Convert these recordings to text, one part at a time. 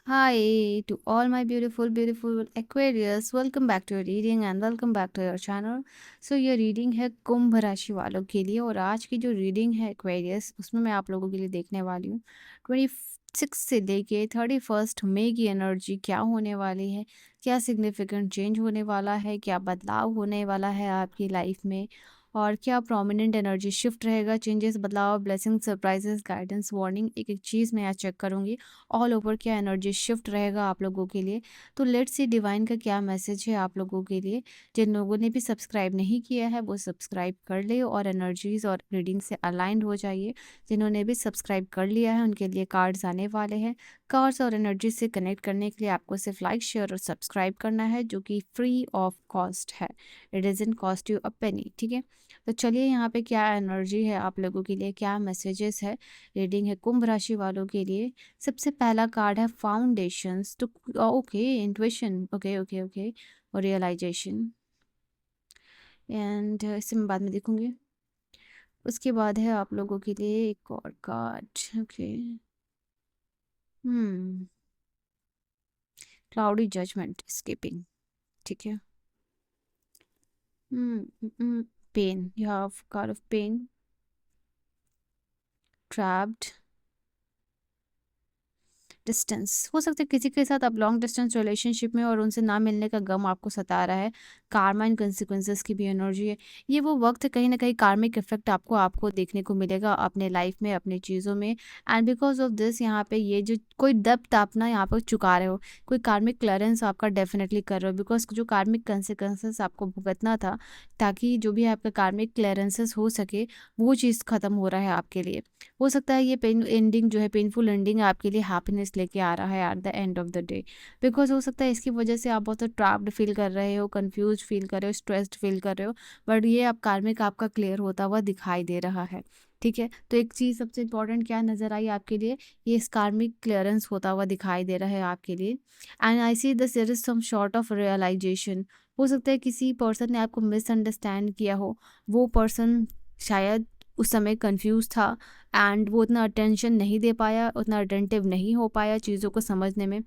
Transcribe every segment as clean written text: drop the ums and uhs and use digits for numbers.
Hi to all my beautiful Aquarius. Welcome back to your reading and welcome back to your channel. So ये reading है कुंभ राशि वालों के लिए और आज की जो रीडिंग है एक्वेरियस उसमें मैं आप लोगों के लिए देखने वाली हूँ 26 से लेके 31 मई की एनर्जी क्या होने वाली है, क्या सिग्निफिकेंट चेंज होने वाला है, क्या बदलाव होने वाला है आपकी लाइफ में और क्या प्रोमिनेंट एनर्जी शिफ्ट रहेगा, चेंजेस, बदलाव, ब्लेसिंग, सरप्राइजेस, गाइडेंस, वार्निंग, एक एक चीज़ मैं यहाँ चेक करूँगी ऑल ओवर क्या एनर्जी शिफ्ट रहेगा आप लोगों के लिए। तो लेट्स सी डिवाइन का क्या मैसेज है आप लोगों के लिए। जिन लोगों ने भी सब्सक्राइब नहीं किया है वो सब्सक्राइब कर ले और एनर्जीज और रीडिंग से अलाइंड हो जाइए। जिन्होंने भी सब्सक्राइब कर लिया है उनके लिए कार्ड्स आने वाले हैं। कार्ड्स और एनर्जी से कनेक्ट करने के लिए आपको सिर्फ लाइक, शेयर और सब्सक्राइब करना है जो कि फ्री ऑफ कॉस्ट है। It doesn't cost you a penny, ठीक है। तो चलिए यहाँ पे क्या एनर्जी है आप लोगों के लिए, क्या मैसेजेस है। रीडिंग है कुंभ राशि वालों के लिए। सबसे पहला कार्ड है फाउंडेशंस तो okay, intuition, okay okay okay, और रियलाइजेशन एंड इसे मैं बाद में देखूंगी। उसके बाद है आप लोगों के लिए एक और card, okay, hmm, cloudy judgement, skipping, ठीक है। Pain, you have card of pain, trapped, distance. हो सकता है किसी के साथ आप लॉन्ग डिस्टेंस रिलेशनशिप में और उनसे ना मिलने का गम आपको सता रहा है। कार्मा एंड कंसिक्वेंसेस की भी एनर्जी है। ये वो वक्त है, कहीं ना कहीं कार्मिक इफेक्ट आपको आपको देखने को मिलेगा अपने लाइफ में, अपने चीज़ों में। एंड बिकॉज ऑफ दिस यहाँ पे ये जो कोई डेप्थ आप ना यहाँ पर चुका रहे हो, कोई कार्मिक क्लियरेंस आपका डेफिनेटली कर रहे हो, बिकॉज जो कार्मिक कंसिक्वेंसेस आपको भुगतना था ताकि जो भी आपका कार्मिक क्लियरेंसेस हो सके वो चीज़ खत्म हो रहा है आपके लिए। हो सकता है ये पेन एंडिंग जो है, पेनफुल एंडिंग आपके लिए हैप्पीनेस लेके आ रहा है at the end of the day. Because हो सकता है इसकी वजह से आप बहुत ट्रैप्ड फील कर रहे हो, कंफ्यूज फील कर रहे हो, स्ट्रेस्ड फील कर रहे हो। बट ये अब कार्मिक आपका क्लियर होता हुआ दिखाई दे रहा है, ठीक है। तो एक चीज़ सबसे इंपॉर्टेंट क्या नज़र आई आपके लिए, ये इस कार्मिक क्लियरेंस होता हुआ दिखाई दे रहा है आपके लिए। And I see this there is some sort of realization. हो सकता है किसी पर्सन ने आपको मिसअंडरस्टैंड किया हो। वो पर्सन शायद उस समय कंफ्यूज था एंड वो उतना अटेंशन नहीं दे पाया, उतना अटेंटिव नहीं हो पाया चीज़ों को समझने में,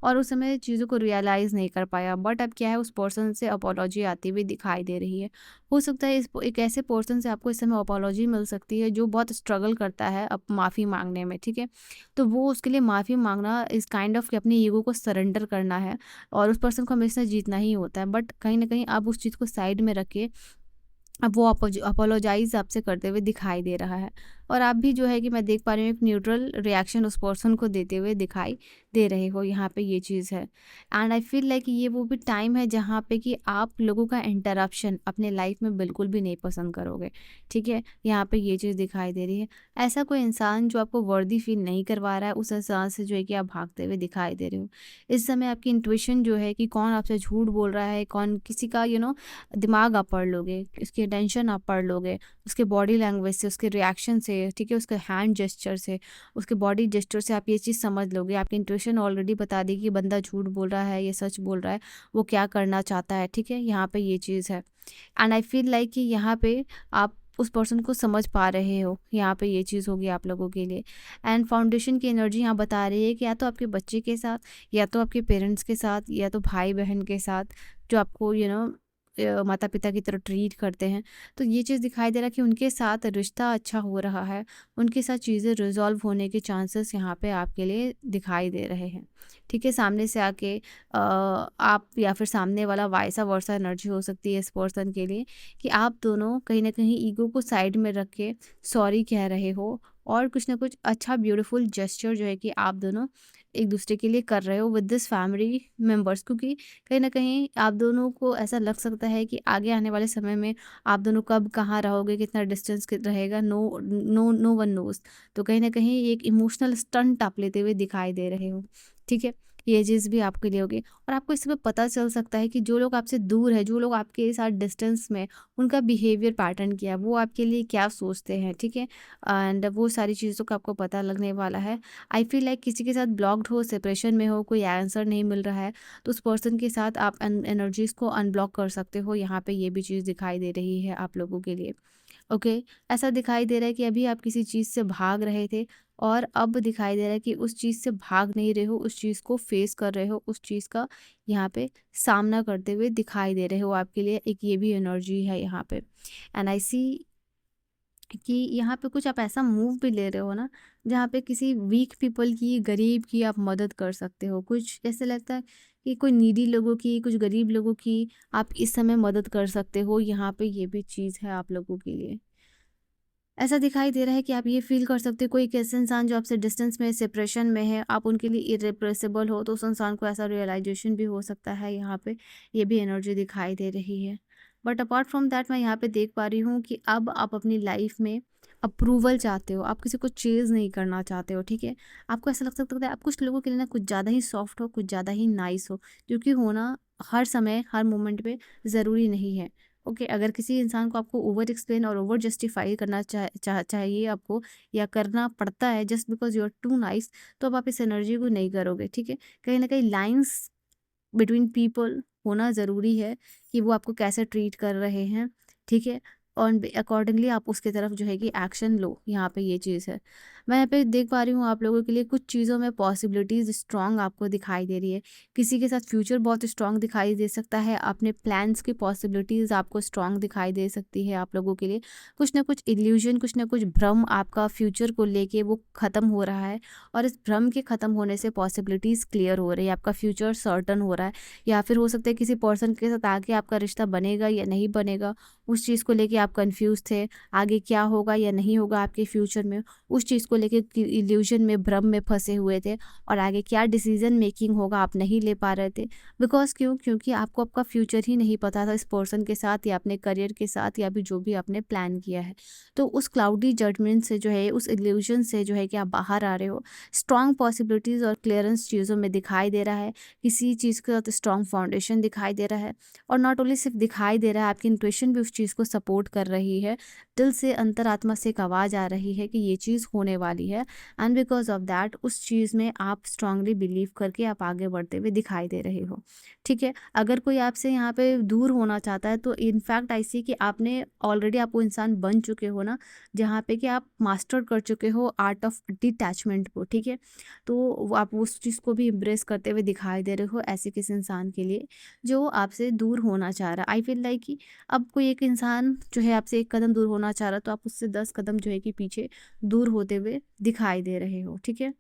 और उस समय चीज़ों को रियलाइज़ नहीं कर पाया। बट अब क्या है, उस पर्सन से अपॉलॉजी आती हुई दिखाई दे रही है। हो सकता है इस एक ऐसे पर्सन से आपको इस समय अपॉलॉजी मिल सकती है जो बहुत स्ट्रगल करता है अब माफ़ी मांगने में, ठीक है। तो वो उसके लिए माफ़ी मांगना इस काइंड ऑफ कि अपनी ईगो को सरेंडर करना है और उस पर्सन को हमेशा जीतना ही होता है। बट कहीं ना कहीं आप उस चीज़ को साइड में रखे, अब वो अपोलोजाइज़ आपसे करते हुए दिखाई दे रहा है। और आप भी जो है कि मैं देख पा रही हूँ एक न्यूट्रल रिएक्शन उस पर्सन को देते हुए दिखाई दे रहे हो, यहाँ पे ये चीज़ है। एंड आई फील लाइक ये वो भी टाइम है जहाँ पे कि आप लोगों का इंटरप्शन अपने लाइफ में बिल्कुल भी नहीं पसंद करोगे, ठीक है। यहाँ पे ये चीज़ दिखाई दे रही है। ऐसा कोई इंसान जो आपको वर्दी फील नहीं करवा रहा है, उस इंसान से जो है कि आप भागते हुए दिखाई दे रहे हो। इस समय आपकी इंट्यूशन जो है कि कौन आपसे झूठ बोल रहा है, कौन किसी का दिमाग आप पढ़ लोगे, उसकी अटेंशन आप पढ़ लोगे, उसके बॉडी लैंग्वेज से, उसके रिएक्शन से, ठीक है, उसके हैंड जेस्चर से, उसके बॉडी जेस्चर से आप ये चीज़ समझ लोगे। आपकी इंट्यूशन ऑलरेडी बता देगी कि बंदा झूठ बोल रहा है, ये सच बोल रहा है, वो क्या करना चाहता है, ठीक है। यहाँ पे ये चीज़ है। एंड आई फील लाइक कि यहाँ पे आप उस पर्सन को समझ पा रहे हो, यहाँ पे ये चीज़ होगी आप लोगों के लिए। एंड फाउंडेशन की एनर्जी यहाँ बता रही है कि या तो आपके बच्चे के साथ, या तो आपके पेरेंट्स के साथ, या तो भाई बहन के साथ जो आपको माता पिता की तरह ट्रीट करते हैं। तो ये चीज़ दिखाई दे रहा है कि उनके साथ रिश्ता अच्छा हो रहा है, उनके साथ चीज़ें रिजॉल्व होने के चांसेस यहाँ पे आपके लिए दिखाई दे रहे हैं, ठीक है। सामने से आके आप या फिर सामने वाला वाइसा वर्सा एनर्जी हो सकती है इस पर्सन के लिए कि आप दोनों कहीं ना कहीं ईगो को साइड में रख के सॉरी कह रहे हो और कुछ ना कुछ अच्छा ब्यूटीफुल जेस्चर जो है कि आप दोनों एक दूसरे के लिए कर रहे हो विद दिस फैमिली मेम्बर्स, क्योंकि कहीं ना कहीं आप दोनों को ऐसा लग सकता है कि आगे आने वाले समय में आप दोनों कब कहाँ रहोगे, कितना डिस्टेंस रहेगा, no no no one knows. तो कहीं ना कहीं एक इमोशनल स्टंट आप लेते हुए दिखाई दे रहे हो, ठीक है। ये चीज़ भी आपके लिए होगी और आपको इस समय पता चल सकता है कि जो लोग आपसे दूर है, जो लोग आपके साथ डिस्टेंस में, उनका बिहेवियर पैटर्न क्या है, वो आपके लिए क्या सोचते हैं, ठीक है। एंड वो सारी चीज़ों का आपको पता लगने वाला है। आई फील लाइक किसी के साथ ब्लॉक्ड हो, सेपरेशन में हो, कोई आंसर नहीं मिल रहा है, तो उस पर्सन के साथ आप एनर्जीज को अनब्लॉक कर सकते हो। यहाँ पे ये भी चीज़ दिखाई दे रही है आप लोगों के लिए, ओके। ऐसा दिखाई दे रहा है कि अभी आप किसी चीज़ से भाग रहे थे और अब दिखाई दे रहा है कि उस चीज़ से भाग नहीं रहे हो, उस चीज़ को फेस कर रहे हो, उस चीज़ का यहाँ पे सामना करते हुए दिखाई दे रहे हो। आपके लिए एक ये भी एनर्जी है यहाँ पे। एंड आई सी कि यहाँ पे कुछ आप ऐसा मूव भी ले रहे हो ना, जहाँ पे किसी वीक पीपल की, गरीब की आप मदद कर सकते हो। कुछ ऐसे लगता है कि कोई नीडी लोगों की, कुछ गरीब लोगों की आप इस समय मदद कर सकते हो। यहाँ पे ये भी चीज़ है आप लोगों के लिए। ऐसा दिखाई दे रहा है कि आप ये फ़ील कर सकते हो, कोई एक ऐसा इंसान जो आपसे डिस्टेंस में, सेपरेशन में है, आप उनके लिए इर्रिप्लेसेबल हो, तो उस इंसान को ऐसा रियलाइज़ेशन भी हो सकता है यहाँ पे। ये भी एनर्जी दिखाई दे रही है। बट अपार्ट फ्रॉम दैट मैं यहाँ पे देख पा रही हूँ कि अब आप अपनी लाइफ़ में अप्रूवल चाहते हो, आप किसी को चेज़ नहीं करना चाहते हो, ठीक है? आपको ऐसा लग सकता है आप कुछ लोगों के लिए ना कुछ ज़्यादा ही सॉफ्ट हो, कुछ ज़्यादा ही नाइस हो, जो कि होना हर समय, हर मोमेंट पे ज़रूरी नहीं है। ओके, अगर किसी इंसान को आपको ओवर एक्सप्लेन और ओवर जस्टिफाई करना चाहिए आपको, या करना पड़ता है just because you are too nice, तो अब आप इस एनर्जी को नहीं करोगे, ठीक है? कहीं ना कहीं लाइंस बिटवीन पीपल होना ज़रूरी है कि वो आपको कैसे ट्रीट कर रहे हैं, ठीक है? और अकॉर्डिंगली आप उसकी तरफ जो है कि एक्शन लो, यहाँ पे ये चीज़ है। मैं यहाँ पे देख पा रही हूँ आप लोगों के लिए कुछ चीज़ों में पॉसिबिलिटीज़ स्ट्रांग आपको दिखाई दे रही है। किसी के साथ फ्यूचर बहुत स्ट्रांग दिखाई दे सकता है, अपने प्लान्स की पॉसिबिलिटीज़ आपको स्ट्रांग दिखाई दे सकती है आप लोगों के लिए। कुछ ना कुछ इल्यूजन, कुछ ना कुछ भ्रम आपका फ्यूचर को लेके वो ख़त्म हो रहा है, और इस भ्रम के ख़त्म होने से पॉसिबिलिटीज़ क्लियर हो रही है, आपका फ्यूचर सर्टन हो रहा है। या फिर हो सकता है किसी पर्सन के साथ आगे आपका रिश्ता बनेगा या नहीं बनेगा, उस चीज़ को लेके आप कंफ्यूज थे, आगे क्या होगा या नहीं होगा आपके फ्यूचर में, उस चीज़ को लेके इल्यूजन में, भ्रम में फंसे हुए थे, और आगे क्या डिसीजन मेकिंग होगा आप नहीं ले पा रहे थे। बिकॉज क्योंकि आपको आपका फ्यूचर ही नहीं पता था इस पर्सन के साथ, या अपने करियर के साथ, या भी जो भी आपने प्लान किया है। तो उस क्लाउडी जजमेंट से जो है, उस इल्यूजन से जो है कि आप बाहर आ रहे हो, स्ट्रॉन्ग पॉसिबिलिटीज़ और क्लियरेंस चीज़ों में दिखाई दे रहा है। किसी चीज़ के साथ स्ट्रॉन्ग फाउंडेशन दिखाई दे रहा है, और नॉट ओनली सिर्फ दिखाई दे रहा है, आपकी इंट्यूशन भी उस चीज़ को सपोर्ट कर रही है। दिल से, अंतरात्मा से एक आवाज़ आ रही है कि ये चीज़ होने वाली है, एंड बिकॉज ऑफ दैट उस चीज़ में आप स्ट्रांगली बिलीव करके आप आगे बढ़ते हुए दिखाई दे रहे हो, ठीक है? अगर कोई आपसे यहाँ पे दूर होना चाहता है, तो इनफैक्ट ऐसी कि आपने ऑलरेडी, आप वो इंसान बन चुके हो ना, जहाँ पे कि आप मास्टर कर चुके हो आर्ट ऑफ डिटैचमेंट को, ठीक है? तो आप उस चीज़ को भी इम्प्रेस करते हुए दिखाई दे रहे हो ऐसे किसी इंसान के लिए जो आपसे दूर होना चाह रहा है। आई फील लाइक कि अब कोई एक इंसान जो है आपसे एक कदम दूर होना चाह रहा है, तो आप उससे 10 कदम जो है कि पीछे दूर होते हुए दिखाई दे रहे हो, ठीक है?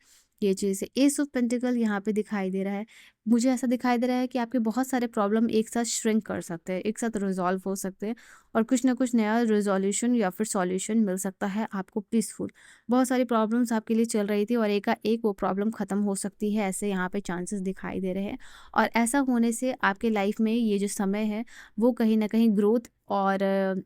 ये चीज़ है। एस ऑफ पेंटिकल यहाँ पे दिखाई दे रहा है। मुझे ऐसा दिखाई दे रहा है कि आपके बहुत सारे प्रॉब्लम एक साथ श्रिंक कर सकते हैं, एक साथ रिजॉल्व हो सकते हैं, और कुछ ना कुछ नया रिजोल्यूशन या फिर सॉल्यूशन मिल सकता है आपको पीसफुल। बहुत सारी प्रॉब्लम्स आपके लिए चल रही थी, और एकाएक वो प्रॉब्लम ख़त्म हो सकती है, ऐसे यहाँ पे चांसेस दिखाई दे रहे हैं। और ऐसा होने से आपके लाइफ में ये जो समय है, वो कहीं ना कहीं ग्रोथ और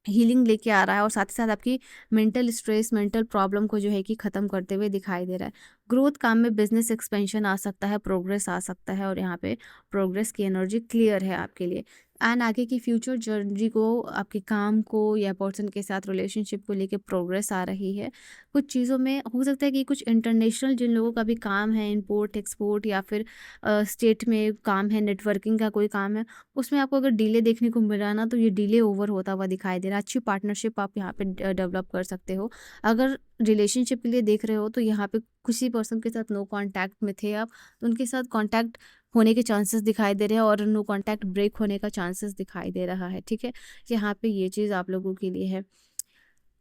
हीलिंग लेके आ रहा है, और साथ ही साथ आपकी मेंटल स्ट्रेस, मेंटल प्रॉब्लम को जो है कि ख़त्म करते हुए दिखाई दे रहा है। ग्रोथ, काम में बिजनेस एक्सपेंशन आ सकता है, प्रोग्रेस आ सकता है, और यहाँ पे प्रोग्रेस की एनर्जी क्लियर है आपके लिए। एंड आगे की फ्यूचर जर्नी को, आपके काम को, या पर्सन के साथ रिलेशनशिप को लेके प्रोग्रेस आ रही है। कुछ चीज़ों में हो सकता है कि कुछ इंटरनेशनल जिन लोगों का भी काम है, इम्पोर्ट एक्सपोर्ट, या फिर स्टेट में काम है, नेटवर्किंग का कोई काम है, उसमें आपको अगर डिले देखने को मिल रहा है ना, तो ये डिले ओवर होता हुआ दिखाई दे रहा है। अच्छी पार्टनरशिप आप यहाँ पे डेवलप कर सकते हो। अगर रिलेशनशिप के लिए देख रहे हो, तो यहाँ पे किसी पर्सन के साथ नो कांटेक्ट में थे आप, तो उनके साथ कांटेक्ट होने के चांसेस दिखाई दे रहे हैं, और नो कांटेक्ट ब्रेक होने का चांसेस दिखाई दे रहा है, ठीक है? यहाँ पे ये चीज़ आप लोगों के लिए है।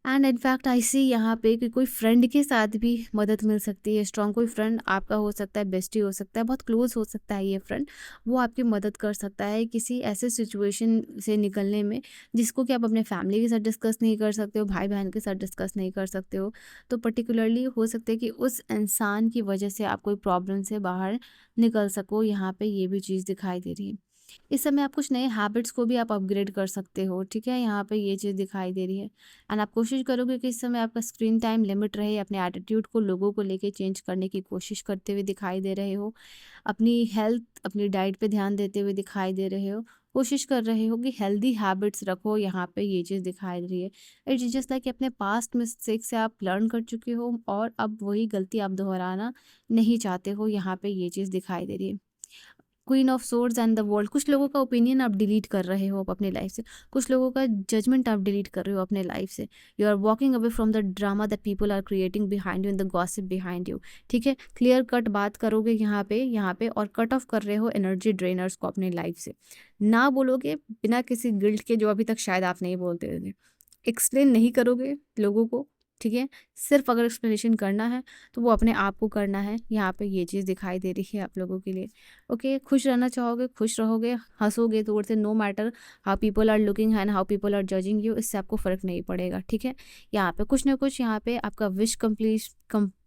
एंड इनफैक्ट आई सी यहाँ पे कि कोई फ्रेंड के साथ भी मदद मिल सकती है। स्ट्रॉन्ग कोई फ्रेंड आपका हो सकता है, बेस्टी हो सकता है, बहुत क्लोज हो सकता है ये फ्रेंड। वो आपकी मदद कर सकता है किसी ऐसे सिचुएशन से निकलने में, जिसको कि आप अपने फैमिली के साथ डिस्कस नहीं कर सकते हो, भाई बहन के साथ डिस्कस नहीं कर सकते हो। तो पर्टिकुलरली हो सकता है कि उस इंसान की वजह से आप कोई प्रॉब्लम से बाहर निकल सको। यहाँ पे ये भी चीज़ दिखाई दे रही है। इस समय आप कुछ नए हैबिट्स को भी आप अपग्रेड कर सकते हो, ठीक है? यहाँ पे ये चीज़ दिखाई दे रही है। एंड आप कोशिश करोगे कि इस समय आपका स्क्रीन टाइम लिमिट रहे, अपने एटीट्यूड को लोगों को लेके चेंज करने की कोशिश करते हुए दिखाई दे रहे हो। अपनी हेल्थ, अपनी डाइट पे ध्यान देते हुए दिखाई दे रहे हो। कोशिश कर रहे हो कि हेल्दी हैबिट्स रखो, यहाँ पे ये चीज़ दिखाई दे रही है। इट्स जस्ट लाइक अपने पास्ट मिस्टेक से आप लर्न कर चुके हो, और अब वही गलती आप दोहराना नहीं चाहते हो, यहाँ पे ये चीज़ दिखाई दे रही है। Queen of swords and the world. कुछ लोगों का ओपिनियन आप डिलीट कर रहे हो अपनी लाइफ से, कुछ लोगों का जजमेंट आप डिलीट कर रहे हो अपने लाइफ से। You are walking away from the drama that people are creating behind you, in the gossip behind you. ठीक है, क्लियर कट बात करोगे यहाँ पे और कट ऑफ कर रहे हो एनर्जी ड्रेनर्स को अपनी लाइफ से। ना बोलोगे बिना किसी गिल्ट के, जो अभी तक शायद आप नहीं बोलते थे। एक्सप्लेन नहीं करोगे लोगों को, ठीक है। सिर्फ अगर एक्सप्लेनेशन करना है तो वो अपने आप को करना है। यहाँ पे ये चीज़ दिखाई दे रही है आप लोगों के लिए। ओके, खुश रहना चाहोगे, खुश रहोगे, हंसोगे तो से no matter how people are looking and how people are judging you, इससे आपको फ़र्क नहीं पड़ेगा। ठीक है, यहाँ पे कुछ ना कुछ यहाँ पे आपका विश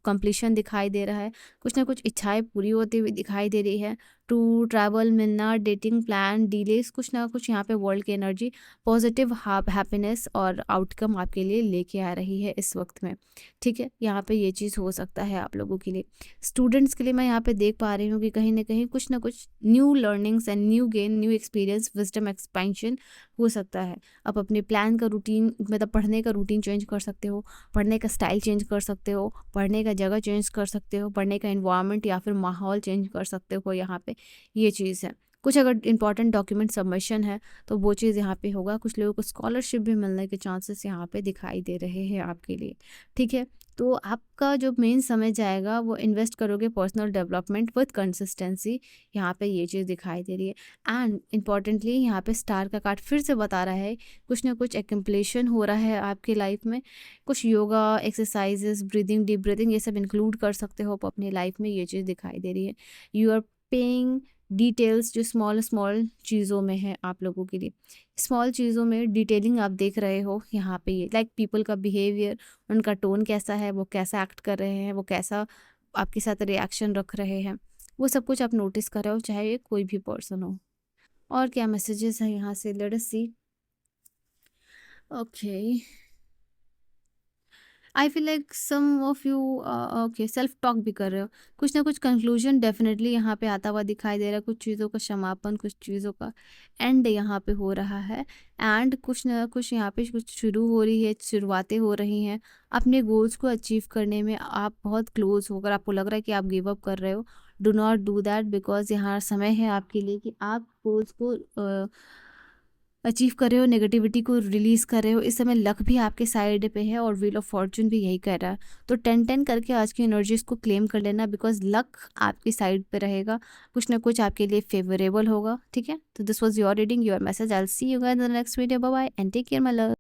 कंप्लीशन दिखाई दे रहा है, कुछ ना कुछ इच्छाएं पूरी होती हुई दिखाई दे रही है। टू ट्रैवल, मिलना, डेटिंग प्लान, डिलेस, कुछ ना कुछ यहाँ पे वर्ल्ड की एनर्जी पॉजिटिव हैप्पीनेस और आउटकम आपके लिए लेके आ रही है इस वक्त में। ठीक है, यहाँ पे ये चीज़ हो सकता है आप लोगों के लिए। स्टूडेंट्स के लिए मैं यहाँ पे देख पा रही हूँ कि कहीं ना कहीं कुछ ना कुछ new learnings and new gain, new experience, wisdom expansion हो सकता है। आप अपने प्लान का रूटीन, मतलब पढ़ने का रूटीन चेंज कर सकते हो, पढ़ने का स्टाइल चेंज कर सकते हो, पढ़ने का जगह चेंज कर सकते हो, पढ़ने का इन्वायरमेंट या फिर माहौल चेंज कर सकते हो। यहाँ पे ये चीज़ है। कुछ अगर इंपॉर्टेंट डॉक्यूमेंट सबमिशन है तो वो चीज़ यहाँ पे होगा। कुछ लोगों को स्कॉलरशिप भी मिलने के चांसेस यहाँ पे दिखाई दे रहे हैं आपके लिए। ठीक है, तो आपका जो मेन समय जाएगा वो इन्वेस्ट करोगे पर्सनल डेवलपमेंट विद कंसिस्टेंसी। यहाँ पे ये चीज़ दिखाई दे रही है। एंड इम्पॉर्टेंटली यहाँ पे स्टार का कार्ड फिर से बता रहा है कुछ ना कुछ एक्म्प्लीशन हो रहा है आपकी लाइफ में। कुछ yoga exercises, breathing, deep breathing, ये सब इंक्लूड कर सकते हो आप अपनी लाइफ में। ये चीज़ दिखाई दे रही है। यू आर पेइंग डिटेल्स जो स्मॉल स्मॉल चीज़ों में है आप लोगों के लिए। स्मॉल चीज़ों में डिटेलिंग आप देख रहे हो यहाँ पे। ये लाइक पीपल का बिहेवियर, उनका टोन कैसा है, वो कैसा एक्ट कर रहे हैं, वो कैसा आपके साथ रिएक्शन रख रहे हैं, वो सब कुछ आप नोटिस कर रहे हो, चाहे ये कोई भी पर्सन हो। और क्या मैसेजेस है यहाँ से, let us see. Okay, I feel like some of you okay self talk भी कर रहे हो। कुछ ना कुछ कंक्लूजन डेफिनेटली यहाँ पे आता हुआ दिखाई दे रहा है। कुछ चीज़ों का समापन, कुछ चीज़ों का एंड यहाँ पे हो रहा है। एंड कुछ ना कुछ यहाँ पे कुछ शुरू हो रही है, शुरुआतें हो रही हैं। अपने गोल्स को अचीव करने में आप बहुत क्लोज हो। अगर आपको लग रहा है कि आप गिव अप कर रहे हो, do not do that, because यहाँ समय है आपके लिए कि आप गोल्स को अचीव कर रहे हो, नेगेटिविटी को रिलीज़ कर रहे हो। इस समय लक भी आपके साइड पे है और व्हील ऑफ फॉर्चून भी यही कर रहा है। तो 10-10 करके आज की एनर्जीज को क्लेम कर लेना, बिकॉज लक आपकी साइड पे रहेगा, कुछ ना कुछ आपके लिए फेवरेबल होगा। ठीक है, तो this was your reading, your message. I will see you guys in the next video. Bye bye and take care my love.